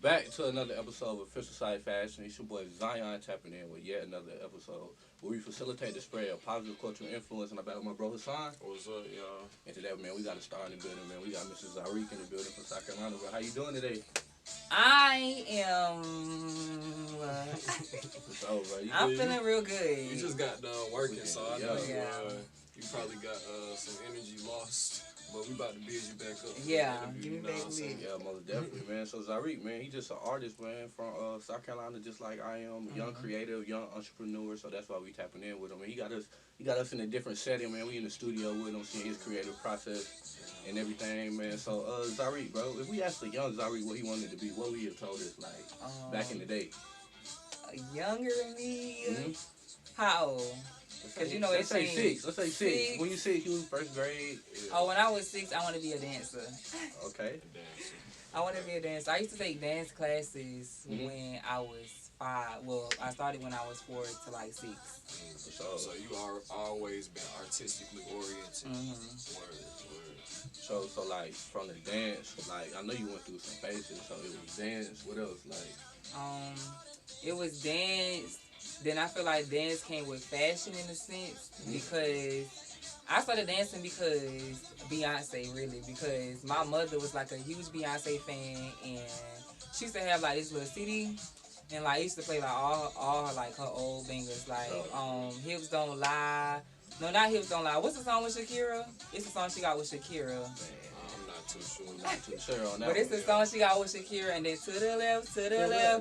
back to another episode of Official Side Fashion. It's your boy Zion tapping in with yet another episode where we facilitate the spread of positive cultural influence. And I'm back with my bro Hassan. What's up, y'all? And today, man, we got a star in the building, man. We got Mrs. Reque in the building from South Carolina. Bro, how you doing today? I am. It's over, bro. I'm feeling real good. You just got done working, so I know Yeah. you probably got some energy lost. But we about to build you back up. Yeah, You give me know back what I'm saying? Yeah, most definitely, man. So Zarik, man, he just an artist, man, from South Carolina, just like I am. Young creative, young entrepreneur. So that's why we tapping in with him. And he got us in a different setting, man. We in the studio with him, seeing his creative process and everything, man. So Zarik, bro, if we asked the young Zarik what he wanted to be, what would he have told us, like back in the day? Younger than me. How old? Because you know let's say changed. six. Let's say six. When you 6, you was first grade. Yeah. Oh, when I was 6, I want to be a dancer. Okay. I want to be a dancer. I used to take dance classes when I was 5. Well, I started when I was 4 to like 6. So you are always been artistically oriented. Word. So like from the dance, like I know you went through some phases. So it was dance. What else? Like it was dance. Then I feel like dance came with fashion in a sense because I started dancing because Beyonce, really, because my mother was like a huge Beyonce fan and she used to have like this little CD and like I used to play like all her like her old bangers like Hips Don't Lie. No, not Hips Don't Lie. What's the song with Shakira? It's the song she got with Shakira. Not too sure on that. But it's the song she got with Shakira, and then to the left,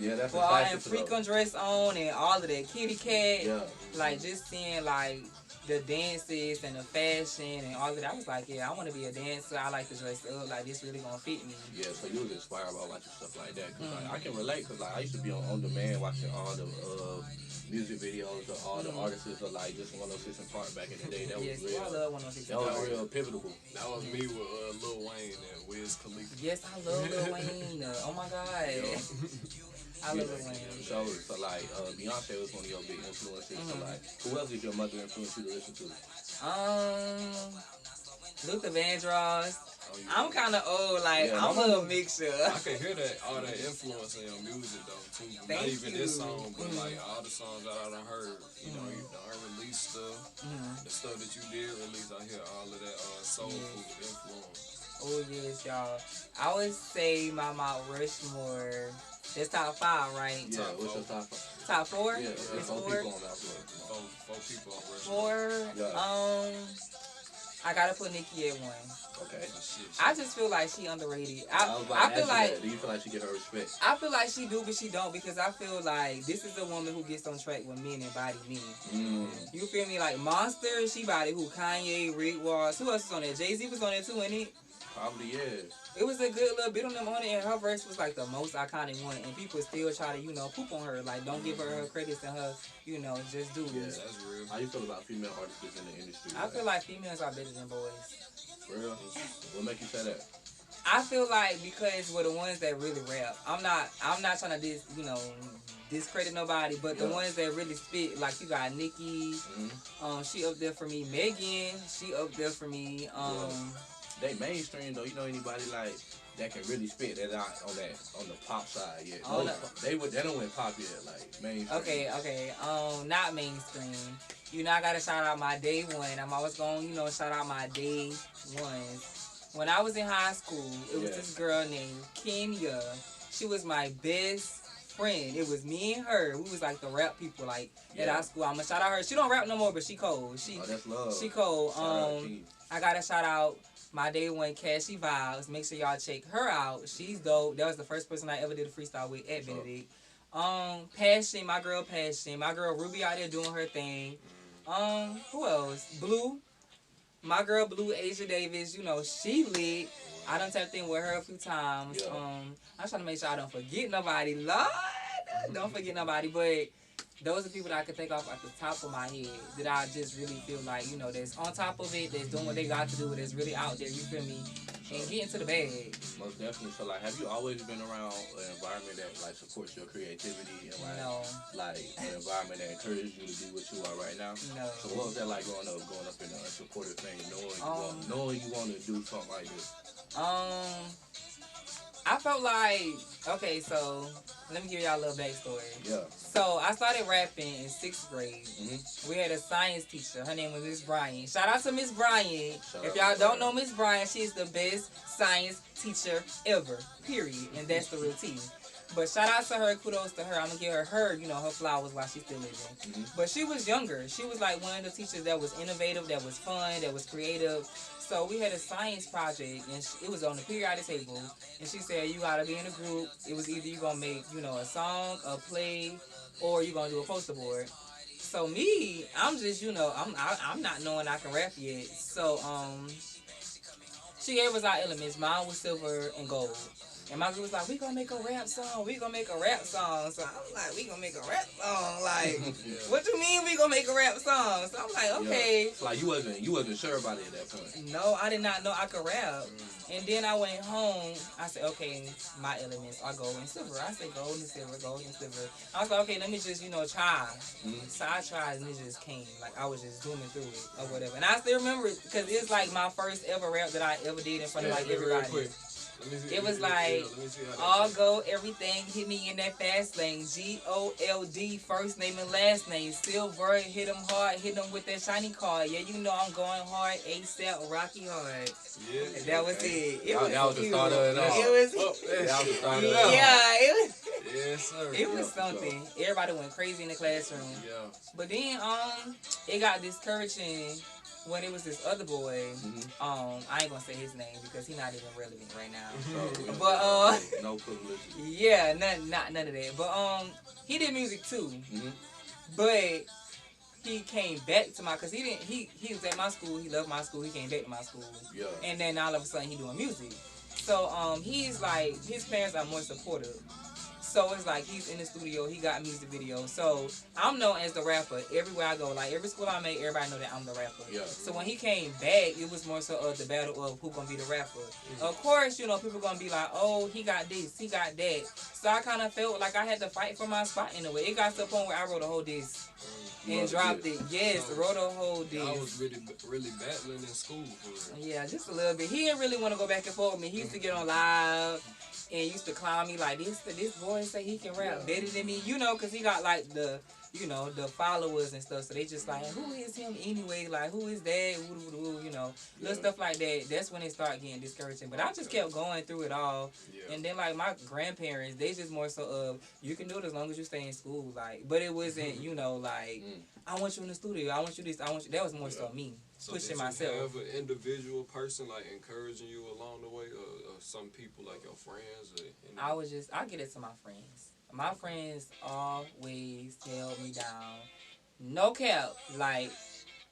Yeah, that's with all that freakum dress on and all of that kitty cat. Yeah. Like just seeing like the dances and the fashion and all of that. I was like, yeah, I want to be a dancer. I like to dress up. Like this really gonna fit me. Yeah, so you was inspired by watching stuff like that. Cause like, I can relate because like I used to be on demand watching all the music videos of all the artists of like just 106 and Park back in the day. That was real. I love 106 That was real pivotal. That was me with Lil Wayne and Wiz Khalifa. Yes, I love Lil Wayne. Oh my God. I love Lil Wayne. So like Beyonce was one of your big influences. So like who else did your mother influence you to listen to? Luther Vandross. I'm kind of old, like I'm a mixture. I can hear that all that influence in your music though too. Not even this song, but like all the songs that I done heard. You know, you done unreleased stuff, the stuff that you did release. I hear all of that soul food influence. Oh yes, y'all. I would say my Mount Rushmore. That's top 5, right? Yeah, what's your top 5? Top 4? Yeah, it's 4 4. people on that floor. 4 people on Rushmore. 4. Yeah. I gotta put Nicki at 1. Okay. I just feel like she underrated. I feel like. Do you feel like she get her respect? I feel like she do, but she don't because I feel like this is the woman who gets on track with men and body men. You feel me? Like Monster, she body who Kanye, Rick Ross. Who else was on there? Jay-Z was on there too, wasn't it? Probably, yeah. It was a good little bit on them on it, and her verse was like the most iconic one, and people still try to, poop on her. Like, don't give her credits and her, just do Yeah, this. that's real. How you feel about female artists in the industry? I feel like females are better than boys. For real? What make you say that? I feel like because we're the ones that really rap. I'm not trying to discredit nobody, but the ones that really spit, like you got Nicki, she up there for me. Megan, she up there for me. They mainstream though. You know anybody like that can really spit that out on the pop side yet? They don't went pop yet, like mainstream. Okay. Not mainstream. I gotta shout out my day one. I'm always going, shout out my day ones. When I was in high school, it was this girl named Kenya. She was my best friend. It was me and her. We was like the rap people, like at our school. I'ma shout out her. She don't rap no more, but she cold. That's love. She cold. I gotta shout out my day one, Cassie Vibes. Make sure y'all check her out. She's dope. That was the first person I ever did a freestyle with at Benedict. Passion, my girl Passion. My girl Ruby out there doing her thing. Who else? Blue. My girl Blue, Asia Davis. She lit. I done tapped in with her a few times. Yeah. I'm trying to make sure I don't forget nobody. Lord, don't forget nobody. But those are people that I can think off at the top of my head that I just really feel like, that's on top of it, that's doing what they got to do, that's really out there, you feel me? And get into the bag. Most definitely. So, like, have you always been around an environment that, like, supports your creativity and, like an environment that encourages you to be what you are right now? No. So, what was that like growing up in a supportive thing, knowing you want to do something like this? I felt like, okay, so let me give y'all a little backstory. Yeah. So I started rapping in 6th grade. Mm-hmm. We had a science teacher. Her name was Miss Bryant. Shout out to Miss Bryant. Shout If out y'all Miss don't Bryant. know Miss Bryant, she's the best science teacher ever. Period. And that's the real tea. But shout out to her, kudos to her. I'm gonna give her, you know, her flowers while she's still living. Mm-hmm. But she was younger. She was like one of the teachers that was innovative, that was fun, that was creative. So we had a science project, and it was on the periodic table. And she said, you gotta be in a group. It was either you gonna make, you know, a song, a play, or you gonna do a poster board. So me, I'm just, you know, I'm not knowing I can rap yet. So she gave us our elements. Mine was silver and gold. And my group was like, we gonna make a rap song. We gonna make a rap song. So I'm like, we gonna make a rap song. Like, what you mean we gonna make a rap song? So I'm like, okay. Yeah. Like you wasn't sure about it at that point. No, I did not know I could rap. And then I went home. I said, okay, my elements are gold and silver. I said gold and silver, gold and silver. I was like, okay, let me just, you know, try. So I tried and it just came. Like I was just zooming through it or whatever. And I still remember it because it's like my first ever rap that I ever did in front of like everybody. It was like, all go, everything, hit me in that fast lane. G-O-L-D, first name and last name. Silver, hit them hard, hit them with that shiny card. Yeah, you know I'm going hard, ASAP, Rocky hard. Yeah. That was it. That was the start of it all. It was, That was the start of it all. yeah, it was. Yes, sir. It was something. Everybody went crazy in the classroom. Yeah. But then, it got discouraging when it was this other boy. I ain't gonna say his name because he's not even relevant right now. But no privilege. yeah, none of that. But he did music too. But he came back to cause he was at my school. He loved my school. He came back to my school. Yeah. And then all of a sudden he doing music. So he's like, his parents are more supportive. So it's like he's in the studio, he got music videos. So I'm known as the rapper everywhere I go. Like every school I make, everybody know that I'm the rapper. Yeah. So when he came back, it was more so of the battle of who gonna be the rapper. Of course, you know, people gonna be like, oh, he got this, he got that. So I kind of felt like I had to fight for my spot in a way. It got to the point where I wrote a whole disc. And dropped it. Yes, wrote a whole disc. I was really battling in school for real. Yeah, just a little bit. He didn't really want to go back and forth with me. He used to get on live and used to clown me like, this boy say he can rap better than me. You know, because he got like the, you know, the followers and stuff. So they just like, who is him anyway? Like, who is that? You know, little stuff like that. That's when it started getting discouraging. But I just kept going through it all. Yeah. And then like my grandparents, they just more so of, you can do it as long as you stay in school. Like, but it wasn't, you know, like, I want you in the studio. I want you this. I want you. That was more so me pushing myself. Did you have an individual person like encouraging you along the way, or some people like your friends? Or I get it to my friends. My friends always held me down. No cap. Like,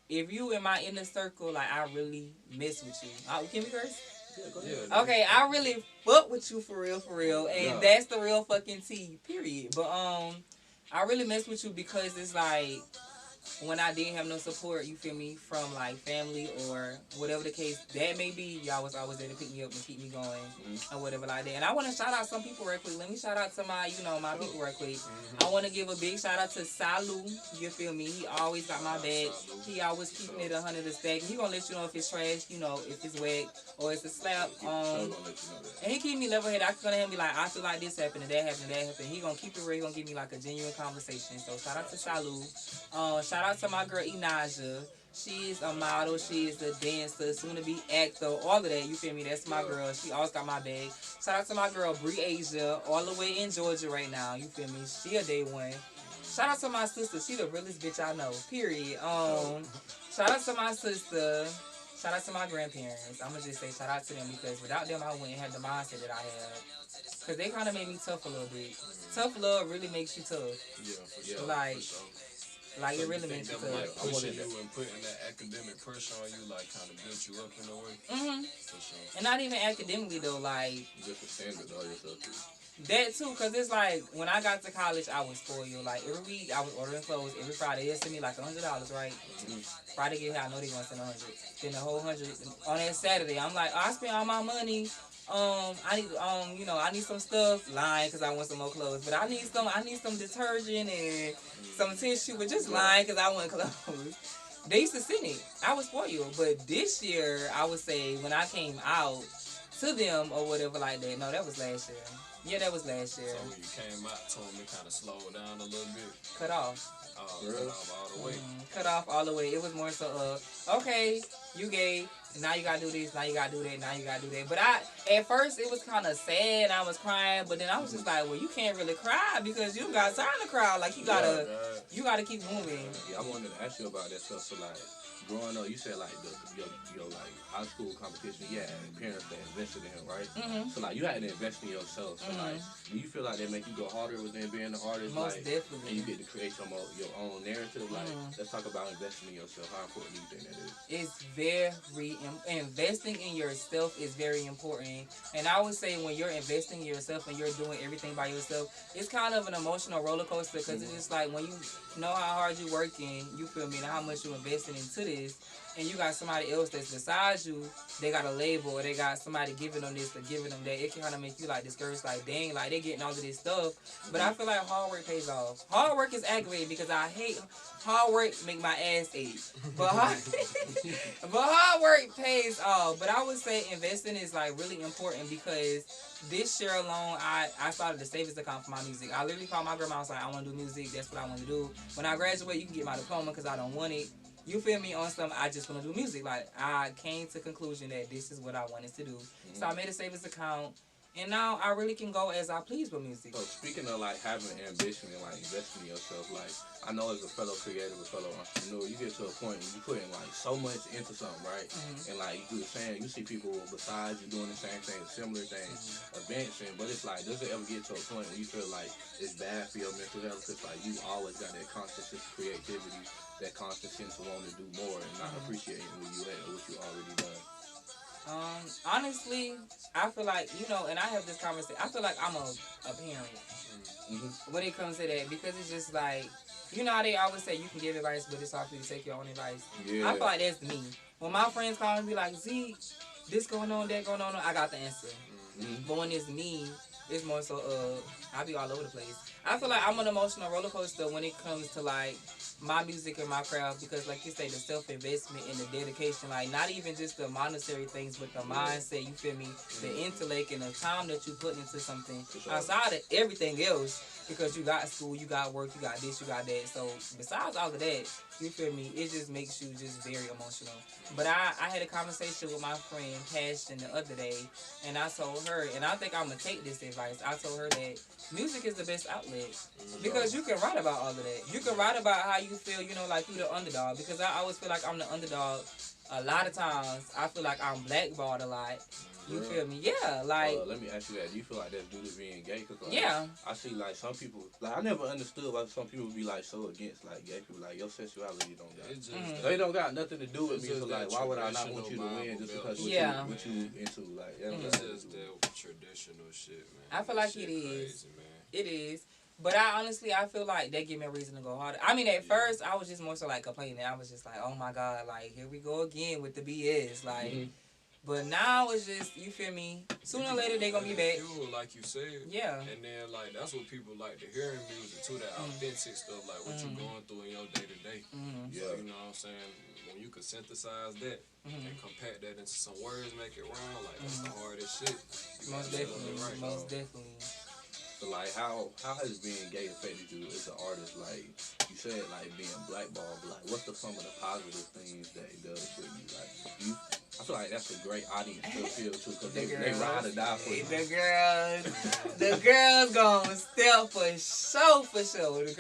if you in my inner circle, like, I really mess with you. Can we curse? Yeah, go ahead. Okay, I really fuck with you for real. And that's the real fucking tea, period. But, I really mess with you because it's like, when I didn't have no support, you feel me, from like family or whatever the case that may be, y'all was always there to pick me up and keep me going or whatever like that. And I want to shout out some people right quick. Let me shout out to my, you know, my people right quick. I want to give a big shout out to Salu. You feel me? He always got my back. He always keeping it 100 a stack. He gonna let you know if it's trash, you know, if it's wet or it's a slap. And he keep me level headed. I can him be like, I feel like this happened and that happened and that happened. He gonna keep it real. He gonna give me like a genuine conversation. So shout out to Salu. Shout out to my girl Inaja. She is a model. She is a dancer, soon to be actor, all of that. You feel me? That's my girl. She always got my bag. Shout out to my girl Bree Asia, all the way in Georgia right now. You feel me? She a day one. Shout out to my sister. She the realest bitch I know. Period. Shout out to my sister. Shout out to my grandparents. I'm gonna just say shout out to them because without them, I wouldn't have the mindset that I have. Cause they kind of made me tough a little bit. Tough love really makes you tough. Yeah, for sure. Like. For sure. Like, so it really makes you tough. Like pushing you and putting that academic pressure on you, like, kind of built you up in a way. For sure. And not even academically, though, like... Just the standard of yourself, too. That, too, because it's like, when I got to college, I was spoiled. Like, every week, I was ordering clothes. Every Friday, they send me, like, $100, right? Friday get here, I know they going to send 100. Spend the whole 100. On that Saturday, I'm like, I spent all my money... I need, you know, I need some stuff. Lying because I want some more clothes, but I need some detergent and some tissue. But just lying because I want clothes. They used to send it. I was spoiled, but this year I would say when I came out, to them or whatever like that. No, that was last year. Yeah, that was last year. So when you came out to him, it kind of slowed down a little bit. Cut off. Cut off all the way. Cut off all the way. It was more so, okay, you gay. Now you gotta do this. Now you gotta do that. Now you gotta do that. But at first, it was kind of sad. I was crying, but then I was just like, well, you can't really cry because you don't got time to cry. Like you gotta keep moving. Yeah, I wanted to ask you about that stuff. So like, growing up, you said like your like high school competition, you had parents that invested in him, right? Mm-hmm. So like you had to invest in yourself. So like, do you feel like they make you go harder within being an artist? Most like, definitely. And you get to create some of your own narrative. Like, let's talk about investing in yourself. How important do you think that is? It's very investing in yourself is very important. And I would say when you're investing in yourself and you're doing everything by yourself, it's kind of an emotional roller coaster because it's just like when you know how hard you're working, you feel me, and how much you're investing into this, and you got somebody else that's besides you, they got a label or they got somebody giving them this or giving them that, it can kind of make you like discouraged, like dang, like they getting all of this stuff. But I feel like hard work pays off. Hard work is aggravating because I hate hard work, make my ass ache. But hard work pays off. But I would say investing is like really important because this year alone, I started the savings account for my music. I literally called my grandma. I was like, I want to do music. That's what I want to do. When I graduate, you can get my diploma because I don't want it. You feel me? On something, I just want to do music. Like, I came to conclusion that this is what I wanted to do. So I made a savings account. And now I really can go as I please with music. So speaking of like having ambition and like investing in yourself, like I know as a fellow creative, a fellow entrepreneur, you get to a point where you putting like so much into something, right? And like you were saying, you see people besides you doing the same thing, similar things, advancing. But it's like, does it ever get to a point where you feel like it's bad for your mental health? Because like you always got that constant sense of creativity, that constant sense of wanting to do more and not appreciating where you at or what you already done. Honestly, I feel like, you know, and I have this conversation, I feel like I'm a parent when it comes to that, because it's just like, you know how they always say you can give advice, but it's hard for you to take your own advice. Yeah. I feel like that's me. When my friends call and be like, Z, this going on, that going on, I got the answer. But when it's me, it's more so, I be all over the place. I feel like I'm an emotional roller coaster when it comes to like my music and my craft, because like you say, the self-investment and the dedication, like not even just the monetary things, but the mindset, you feel me, the intellect and the time that you put into something outside of everything else, because you got school, you got work, you got this, you got that. So besides all of that, you feel me, it just makes you just very emotional. But I had a conversation with my friend Passion the other day, and I told her, and I think I'm going to take this advice, I told her that music is the best outlet. Because you can write about all of that. You can write about how you feel, you know, like you the underdog. Because I always feel like I'm the underdog. A lot of times, I feel like I'm blackballed a lot. You feel me? Yeah, like... let me ask you that. Do you feel like that's due to being gay? Cause, like, yeah. I see, like, some people... Like, I never understood why some people be, like, so against, like, gay people. Like, your sexuality don't got... They don't got nothing to do with me. So, like, why would I not want you to win just because what you into? Like, it's just that traditional shit, man. I feel like it is. It is. But I feel like they give me a reason to go harder. I mean, at first, I was just more so like complaining. I was just like, oh my God, like, here we go again with the BS. Like, but now it's just, you feel me? Sooner or later, they gonna be back. Fuel, like you said. Yeah. And then, like, that's what people like to hear in music, too, that authentic stuff, like what you going through in your day-to-day. So, you know what I'm saying? When you can synthesize that and compact that into some words, make it rhyme, like, that's the hardest shit. Most definitely. Most definitely. So, like, how has being gay affected you as an artist? Like, you said, like, being blackballed, but, like, what's some of the positive things that it does for you? Like, I feel like that's a great audience to appeal to, because they ride or die for you. The girls gonna step for sure, The girls